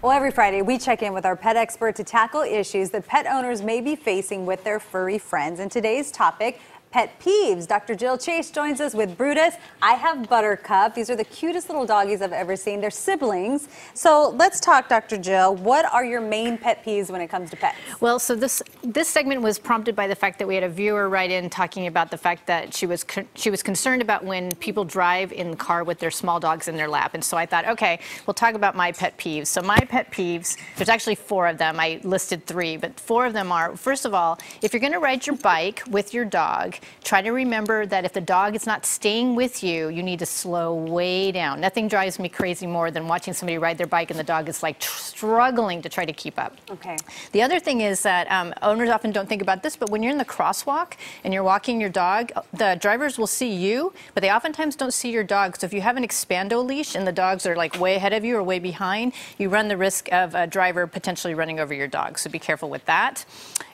Well, every Friday, we check in with our pet expert to tackle issues that pet owners may be facing with their furry friends. And today's topic, pet peeves. Dr. Jill Chase joins us with Brutus. I have Buttercup. These are the cutest little doggies I've ever seen. They're siblings. So let's talk, Dr. Jill. What are your main pet peeves when it comes to pets? Well, so this segment was prompted by the fact that we had a viewer write in talking about the fact that she was concerned about when people drive in the car with their small dogs in their lap. And so I thought, okay, we'll talk about my pet peeves. So my pet peeves, there's actually 4 of them. I listed 3, but 4 of them are, first of all, if you're going to ride your bike with your dog, try to remember that if the dog is not staying with you, you need to slow way down. Nothing drives me crazy more than watching somebody ride their bike and the dog is like struggling to try to keep up. Okay. The other thing is that owners often don't think about this, but when you're in the crosswalk and you're walking your dog, the drivers will see you, but they oftentimes don't see your dog. So if you have an expando leash and the dogs are like way ahead of you or way behind, you run the risk of a driver potentially running over your dog. So be careful with that.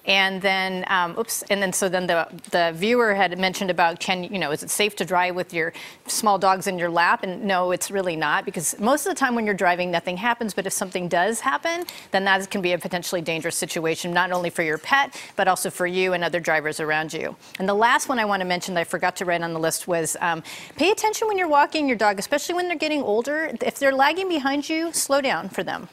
And then, so then the viewer had mentioned about, is it safe to drive with your small dogs in your lap? And no, it's really not, because most of the time when you're driving, nothing happens. But if something does happen, then that can be a potentially dangerous situation, not only for your pet, but also for you and other drivers around you. And the last one I want to mention that I forgot to write on the list was pay attention when you're walking your dog, especially when they're getting older. If they're lagging behind you, slow down for them.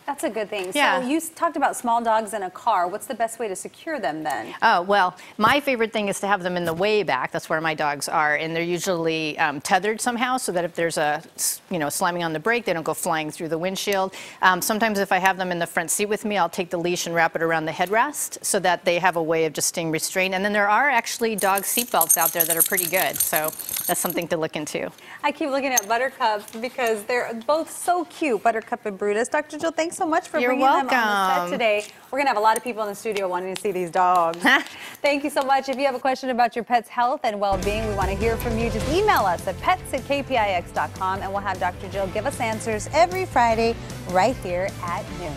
That's a good thing. Yeah. So you talked about small dogs in a car. What's the best way to secure them then? Oh, well, my favorite thing is to have them in the way back. That's where my dogs are. And they're usually tethered somehow so that if there's a, slamming on the brake, they don't go flying through the windshield. Sometimes if I have them in the front seat with me, I'll take the leash and wrap it around the headrest so that they have a way of just staying restrained. And then there are actually dog seat belts out there that are pretty good. So that's something to look into. I keep looking at Buttercup because they're both so cute, Buttercup and Brutus. Dr. Jill, thanks so much for bringing them on the set today. We're going to have a lot of people in the studio wanting to see these dogs. Thank you so much. If you have a question about your pet's health and well-being, we want to hear from you. Just email us at pets@kpix.com, and we'll have Dr. Jill give us answers every Friday right here at noon.